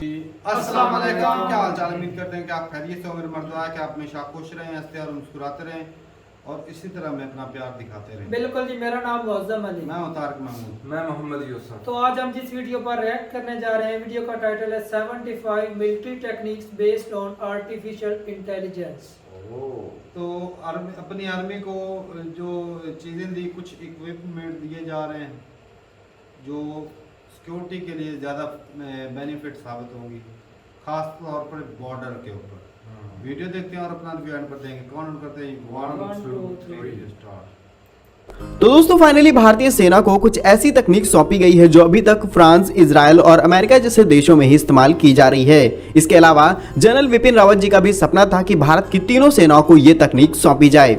जी अस्सलाम वालेकुम, क्या हाल चाल। उम्मीद करते हैं कि आप खैरियत से होंगे। मर्दवा कि आप हमेशा खुश रहें, हंसते और मुस्कुराते रहें और इसी तरह में अपना प्यार दिखाते रहें। बिल्कुल जी, मेरा नाम मौज़म अली, मैं हूं तारिक महमूद, मैं मोहम्मद यूसुफ। तो आज हम जिस वीडियो पर रिएक्ट करने जा रहे हैं, वीडियो का टाइटल है 75 military techniques based on artificial intelligence. तो अपनी आर्मी को जो चीज़ें दी, कुछ इक्विपमेंट दिए जा रहे हैं जो सिक्योरिटी के लिए ज़्यादा बेनिफिट साबित होंगी, ख़ास तौर पर बॉर्डर के ऊपर। वीडियो देखते हैं और अपना रिव्यू एंड पर देंगे। कौन करते हैं? 1 2 3 स्टार्ट। तो दोस्तों फाइनली भारतीय सेना को कुछ ऐसी तकनीक सौंपी गई है जो अभी तक फ्रांस, इजराइल और अमेरिका जैसे देशों में ही इस्तेमाल की जा रही है। इसके अलावा जनरल विपिन रावत जी का भी सपना था कि भारत की तीनों सेनाओं को ये तकनीक सौंपी जाए।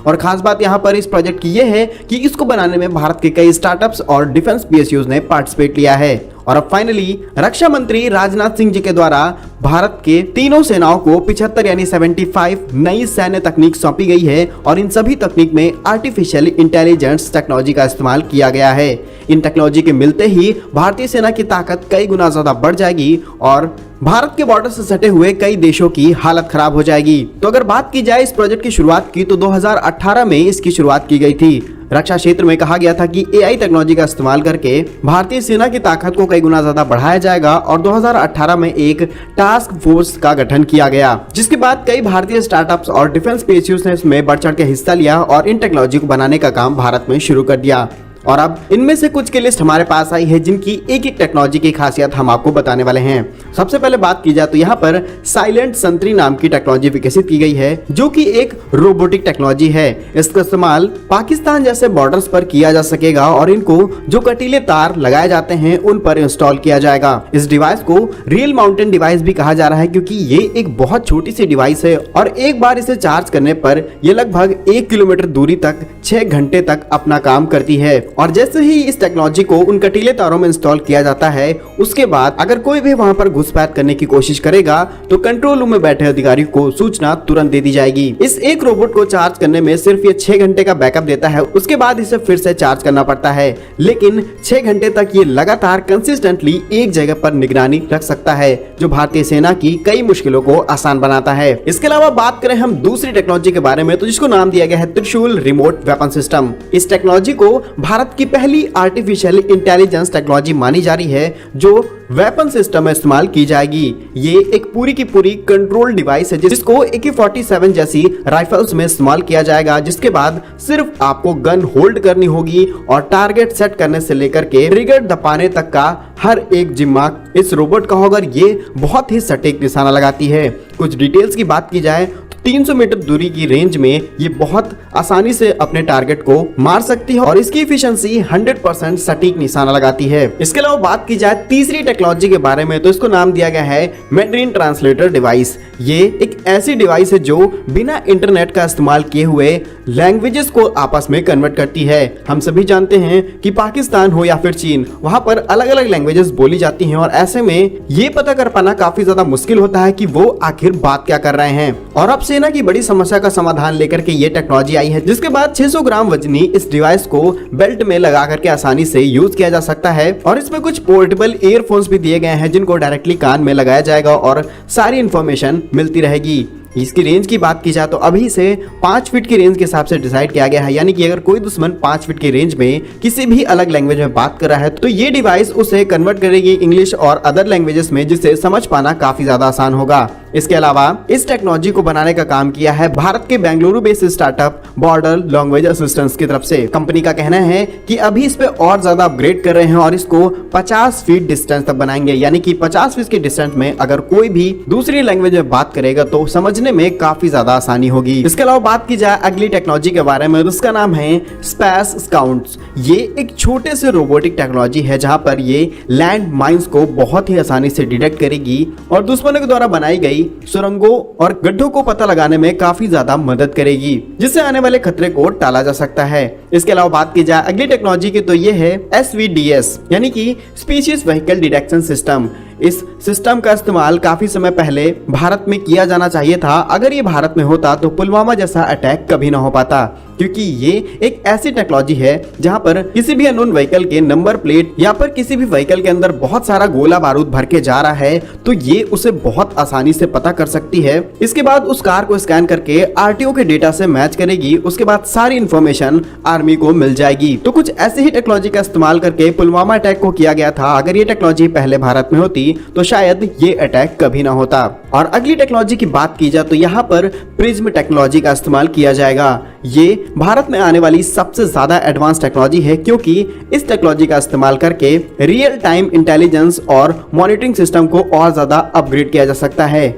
और खास बात यहाँ पर इस प्रोजेक्ट की यह है कि इसको बनाने में भारत के कई स्टार्टअप्स और डिफेंस पीएसयूज ने पार्टिसिपेट लिया है। और अब फाइनली रक्षा मंत्री राजनाथ सिंह जी के द्वारा भारत के तीनों सेनाओं को 75 यानी 75 नई सैन्य तकनीक सौंपी गई है और इन सभी तकनीक में आर्टिफिशियल इंटेलिजेंस टेक्नोलॉजी का इस्तेमाल किया गया है। इन टेक्नोलॉजी के मिलते ही भारतीय सेना की ताकत कई गुना ज्यादा बढ़ जाएगी और भारत के बॉर्डर से सटे हुए कई देशों की हालत खराब हो जाएगी। तो अगर बात की जाए इस प्रोजेक्ट की शुरुआत की तो 2018 में इसकी शुरुआत की गई थी। रक्षा क्षेत्र में कहा गया था कि एआई टेक्नोलॉजी का इस्तेमाल करके भारतीय सेना की ताकत को कई गुना ज्यादा बढ़ाया जाएगा और 2018 में एक टास्क फोर्स का गठन किया गया, जिसके बाद कई भारतीय स्टार्टअप्स और डिफेंस पीएसयूज ने इसमें बढ़ चढ़ के हिस्सा लिया और इन टेक्नोलॉजी को बनाने का काम भारत में शुरू कर दिया। और अब इनमें से कुछ की लिस्ट हमारे पास आई है जिनकी एक एक टेक्नोलॉजी की खासियत हम आपको बताने वाले हैं। सबसे पहले बात की जाए तो यहाँ पर साइलेंट संतरी नाम की टेक्नोलॉजी विकसित की गई है जो कि एक रोबोटिक टेक्नोलॉजी है। इसका इस्तेमाल पाकिस्तान जैसे बॉर्डर्स पर किया जा सकेगा और इनको जो कटीले तार लगाए जाते हैं उन पर इंस्टॉल किया जाएगा। इस डिवाइस को रियल माउंटेन डिवाइस भी कहा जा रहा है क्योंकि ये एक बहुत छोटी सी डिवाइस है और एक बार इसे चार्ज करने पर यह लगभग 1 किलोमीटर दूरी तक 6 घंटे तक अपना काम करती है। और जैसे ही इस टेक्नोलॉजी को उन कटीले तारों में इंस्टॉल किया जाता है उसके बाद अगर कोई भी वहां पर घुसपैठ करने की कोशिश करेगा तो कंट्रोल रूम में बैठे अधिकारी को सूचना तुरंत दे दी जाएगी। इस एक रोबोट को चार्ज करने में सिर्फ ये 6 घंटे का बैकअप देता है, उसके बाद इसे फिर से चार्ज करना पड़ता है, लेकिन 6 घंटे तक ये लगातार कंसिस्टेंटली एक जगह पर निगरानी रख सकता है जो भारतीय सेना की कई मुश्किलों को आसान बनाता है। इसके अलावा बात करें हम दूसरी टेक्नोलॉजी के बारे में तो जिसको नाम दिया गया है त्रिशूल रिमोट वेपन सिस्टम। इस टेक्नोलॉजी को भारत की पहली आर्टिफिशियल इंटेलिजेंस टेक्नोलॉजी मानी जा रही है जो वेपन सिस्टम में इस्तेमाल की जाएगी। ये एक पूरी की पूरी कंट्रोल डिवाइस है जिसको AK-47 जैसी राइफल्स में इस्तेमाल किया जाएगा, जिसके बाद सिर्फ आपको गन होल्ड करनी होगी और टारगेट सेट करने से लेकर के ट्रिगर दबाने तक का हर एक जिम्मा इस रोबोट का होगा। ये बहुत ही सटीक निशाना लगाती है। कुछ डिटेल्स की बात की जाए 300 मीटर दूरी की रेंज में ये बहुत आसानी से अपने टारगेट को मार सकती है और इसकी एफिशिएंसी 100% सटीक निशाना लगाती है। इसके अलावा बात की जाए तीसरी टेक्नोलॉजी के बारे में तो इसको नाम दिया गया है मैंड्रीन ट्रांसलेटर डिवाइस। ये एक ऐसी डिवाइस है जो बिना इंटरनेट का इस्तेमाल किए हुए लैंग्वेजेस को आपस में कन्वर्ट करती है। हम सभी जानते हैं कि पाकिस्तान हो या फिर चीन, वहां पर अलग अलग लैंग्वेजेस बोली जाती हैं और ऐसे में ये पता कर पाना काफी ज्यादा मुश्किल होता है कि वो आखिर बात क्या कर रहे हैं। और अब सेना की बड़ी समस्या का समाधान लेकर के ये टेक्नोलॉजी आई है जिसके बाद 600 ग्राम वजनी इस डिवाइस को बेल्ट में लगा करके आसानी से यूज किया जा सकता है। और इसमें कुछ पोर्टेबल ईयरफोन्स भी दिए गए हैं जिनको डायरेक्टली कान में लगाया जाएगा और सारी इंफॉर्मेशन मिलती रहेगी। इसकी रेंज की बात की जाए तो अभी से 5 फीट की रेंज के हिसाब से डिसाइड किया गया है, यानी कि अगर कोई दुश्मन 5 फीट की रेंज में किसी भी अलग लैंग्वेज में बात कर रहा है तो ये डिवाइस उसे कन्वर्ट करेगी इंग्लिश और अदर लैंग्वेजेस में, जिससे समझ पाना काफी ज्यादा आसान होगा। इसके अलावा इस टेक्नोलॉजी को बनाने का काम किया है भारत के Bengaluru based startup border language assistance की तरफ से। कंपनी का कहना है कि अभी इस पे और ज्यादा अपग्रेड कर रहे हैं और इसको 50 फीट डिस्टेंस तक बनाएंगे, यानी कि 50 फीट के डिस्टेंस में अगर कोई भी दूसरी लैंग्वेज में बात करेगा तो समझने में काफी ज्यादा आसानी होगी। इसके अलावा बात की जाए अगली टेक्नोलॉजी के बारे में तो उसका नाम है स्पेस स्काउट्स। ये एक छोटे से रोबोटिक टेक्नोलॉजी है जहां पर ये लैंड माइंस को बहुत ही आसानी से डिटेक्ट करेगी और दुश्मनों के द्वारा बनाई गई सुरंगों और गड्ढों को पता लगाने में काफी ज्यादा मदद करेगी, जिससे आने वाले खतरे को टाला जा सकता है। इसके अलावा बात की जाए अगली टेक्नोलॉजी की तो ये है SVDS यानी कि स्पीशीज व्हीकल डिटेक्शन सिस्टम। इस सिस्टम का इस्तेमाल काफी समय पहले भारत में किया जाना चाहिए था। अगर ये भारत में होता तो पुलवामा जैसा अटैक कभी ना हो पाता। क्योंकि ये एक ऐसी टेक्नोलॉजी है जहां पर किसी भी अननोन व्हीकल के नंबर प्लेट या पर किसी भी व्हीकल के अंदर बहुत सारा गोला बारूद भर के जा रहा है तो ये उसे बहुत आसानी से पता कर सकती है। इसके बाद उस कार को स्कैन करके आरटीओ के डेटा से मैच करेगी, उसके बाद सारी इंफॉर्मेशन आर्मी को मिल जाएगी। तो कुछ ऐसी ही टेक्नोलॉजी का इस्तेमाल करके पुलवामा अटैक को किया गया था। अगर ये टेक्नोलॉजी पहले भारत में होती तो शायद ये अटैक कभी ना होता। और अगली टेक्नोलॉजी की बात की जाए तो यहाँ पर प्रिज्म टेक्नोलॉजी का इस्तेमाल किया जाएगा। ये भारत में आने वाली सबसे ज्यादा एडवांस टेक्नोलॉजी है क्योंकि इस टेक्नोलॉजी का इस्तेमाल करके रियल टाइम इंटेलिजेंस और मॉनिटरिंग सिस्टम को और ज्यादा अपग्रेड किया जा सकता है।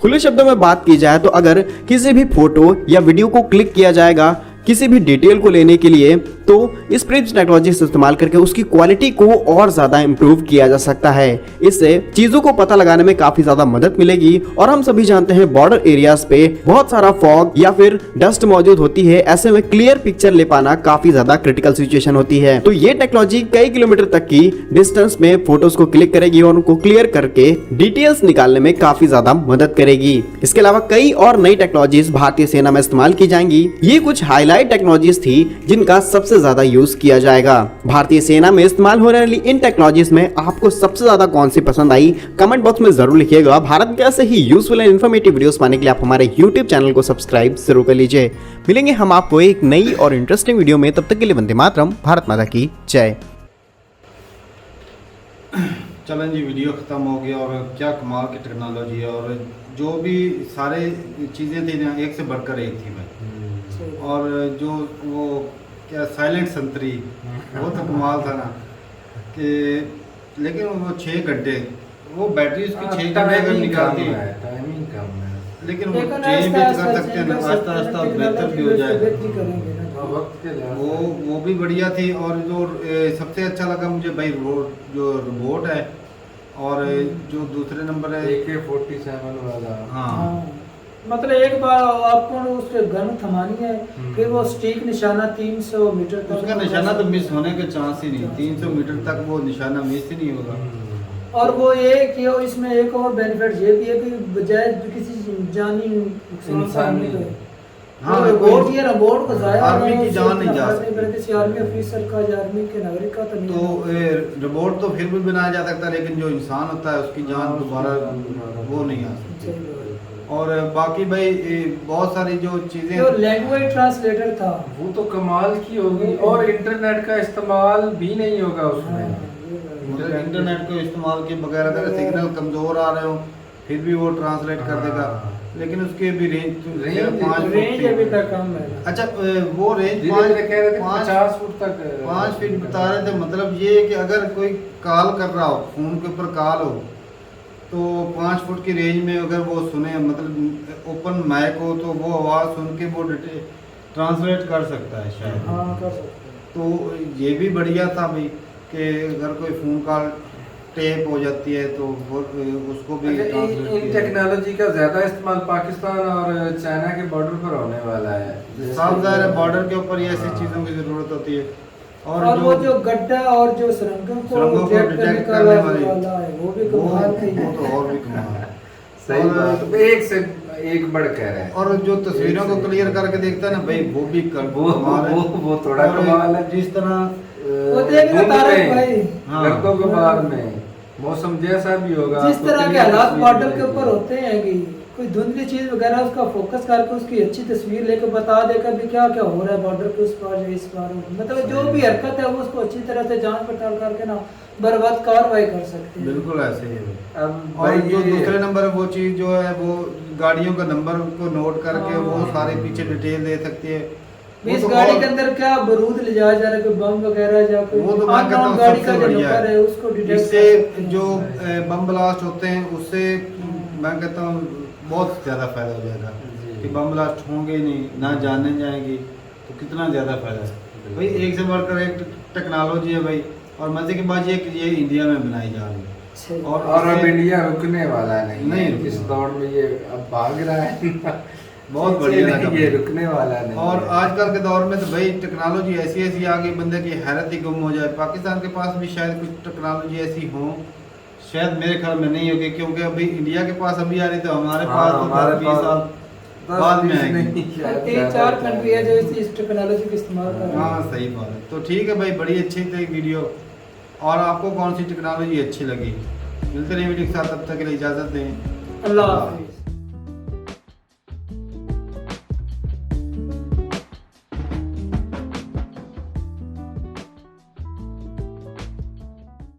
खुले शब्दों में बात की जाए तो अगर किसी भी फोटो या वीडियो को क्लिक किया जाएगा किसी भी डिटेल को लेने के लिए तो इस प्रिज्म टेक्नोलॉजी से इस्तेमाल करके उसकी क्वालिटी को और ज्यादा इंप्रूव किया जा सकता है। इससे चीजों को पता लगाने में काफी ज्यादा मदद मिलेगी। और हम सभी जानते हैं बॉर्डर एरियाज पे बहुत सारा फॉग या फिर डस्ट मौजूद होती है, ऐसे में क्लियर पिक्चर ले पाना काफी ज्यादा क्रिटिकल सिचुएशन होती है। तो ये टेक्नोलॉजी कई किलोमीटर तक की डिस्टेंस में फोटोज को क्लिक करेगी और उनको क्लियर करके डिटेल्स निकालने में काफी ज्यादा मदद करेगी। इसके अलावा कई और नई टेक्नोलॉजीज भारतीय सेना में इस्तेमाल की जाएंगी। ये कुछ हाईलाइट टेक्नोलॉजीज थी जिनका सबसे ज्यादा यूज किया जाएगा। भारतीय सेना में इस्तेमाल होने वाली इन टेक्नोलॉजीज में आपको सबसे ज्यादा कौन सी पसंद आई कमेंट बॉक्स में जरूर लिखिएगा। भारत के ऐसे ही यूजफुल एंड इन्फॉर्मेटिव वीडियोस पाने के लिए आप हमारे YouTube चैनल को सब्सक्राइब जरूर कर लीजिए। मिलेंगे हम आपको एक नई और इंटरेस्टिंग वीडियो में, तब तक के लिए वंदे मातरम, भारत माता की जय। चलें जी, वीडियो ख़त्म हो गया और क्या कमाल की टेक्नोलॉजी है और जो भी सारे चीज़ें थी ना एक से बढ़कर एक थी भाई। और जो वो क्या साइलेंट संतरी वो तो कमाल था ना कि लेकिन वो 6 घंटे वो बैटरी उसकी 6 घंटे अगर निकालती है टाइमिंग कम है, लेकिन वो चेंज भी कर सकते हैं ना, आस्ता आस्ता बेहतर भी हो जाएगा। वक्त के लिहाज वो भी बढ़िया थी। और जो सबसे अच्छा लगा मुझे भाई जो रोबोट है और जो दूसरे नंबर है AK-47 वाला। हाँ मतलब एक बार आपको उसके गन थमानी है फिर वो स्टिक निशाना 300 मीटर तक उसका निशाना तो मिस होने के चांस ही नहीं, 300 मीटर तक वो निशाना मिस ही नहीं होगा। और वो ये कि इसमें एक और बेनिफिट ये भी है कि बजाय किसी जानी इंसानी हाँ रोबोट ये रोबोट को जाया आर्मी की जान नहीं जा सकती, किसी आर्मी ऑफिसर का या आर्मी के नागरिक का तो नहीं। तो रोबोट तो फिर भी बनाया जा सकता है लेकिन जो इंसान होता है उसकी जान दोबारा वो नहीं आ सकती। और बाकी भाई बहुत सारी जो चीजें जो लैंग्वेज ट्रांसलेटर था वो तो कमाल की होगी और इंटरनेट का इस्तेमाल भी नहीं होगा उसमें। इंटरनेट को इस्तेमाल के बगैर अगर सिग्नल कमजोर आ रहे हो फिर भी वो ट्रांसलेट कर देगा, लेकिन उसके भी रेंज अभी तक कम है। अच्छा वो रेंज 50 फुट तक 5 फीट बता रहे थे। मतलब ये है कि अगर कोई कॉल कर रहा हो, फोन के ऊपर कॉल हो तो 5 फुट की रेंज में अगर वो सुने, मतलब ओपन माइक हो तो वो आवाज़ सुन के वो ट्रांसलेट कर सकता है शायद। हाँ कर सकते हैं। तो ये भी बढ़िया था भाई कि अगर कोई फ़ोन कॉल टेप हो जाती है तो वो उसको भी इन टेक्नोलॉजी का ज्यादा इस्तेमाल पाकिस्तान और चाइना के बॉर्डर पर होने वाला है। साफ ज़ाहिर है बॉर्डर के ऊपर ही ऐसी चीज़ों की ज़रूरत होती है। और वो जो गड्ढा और जो सुरंगों को डिटेक्ट करने वाली है वो भी कमाल की है। वो तो और भी कमाल है। सही बात, एक से एक बढ़ कर है। और जो तस्वीरों को क्लियर करके देखता है ना भाई वो भी वो थोड़ा कमाल है। जिस तरह वो देखना तारक भाई गर्दों के बाहर में मौसम जैसा भी होगा, जिस तरह के हालात बॉर्डर के ऊपर होते हैं कि कोई धुंधली चीज वगैरह उसका फोकस करके उसकी अच्छी तस्वीर लेकर बता देगा भी क्या क्या हो रहा है बॉर्डर के उस पार या इस पार। मतलब जो भी हरकत है वो उसको अच्छी तरह से जांच पड़ताल करके ना बर्बाद कार्रवाई कर सकते हैं। बिल्कुल ऐसे ही है। अब और जो दूसरे नंबर है वो चीज जो है वो गाड़ियों का नंबर को नोट करके वो सारे पीछे डिटेल दे सकती है। इस गाड़ी के अंदर क्या बारूद ले जाया जा रहा है, कोई बम वगैरह या कोई वो तो मैं कहता हूँ गाड़ी का सबसे जो बढ़िया नंबर है उसको डिटेक्ट इससे जो बम ब्लास्ट होते हैं उससे मैं कहता हूँ बहुत ज़्यादा फायदा हो जाएगा कि बम ब्लास्ट होंगे नहीं, ना जाने जाएंगी तो कितना ज़्यादा फायदा है भाई। एक से बढ़कर एक टेक्नोलॉजी है भाई। और मजे की बात ये कि ये इंडिया में बनाई जा रही है और अब इंडिया रुकने वाला नहीं रुकने इस दौर में ये अब भाग रहा है बहुत बढ़िया लगा, ये रुकने वाला नहीं। और आजकल के दौर में तो भाई टेक्नोलॉजी ऐसी ऐसी आ गई बंदे की हैरत ही गुम हो जाए। पाकिस्तान के पास भी शायद कुछ टेक्नोलॉजी ऐसी हो, शायद मेरे ख्याल में नहीं होगी क्योंकि अभी इंडिया के पास अभी आ रही तो हमारे पास तो 20 साल बाद में आएंगे। नहीं, शायद 3-4 कंट्री है जो इस टेक्नोलॉजी का इस्तेमाल कर रही हाँ है। सही बात है। तो ठीक है भाई, बड़ी अच्छी थी वीडियो। और आपको कौन सी टेक्नोलॉजी अच्छी लगी? मिलते रहे वीडियो के साथ, तब तक के लिए इजाज़त दें। अल्लाह हाफिज़।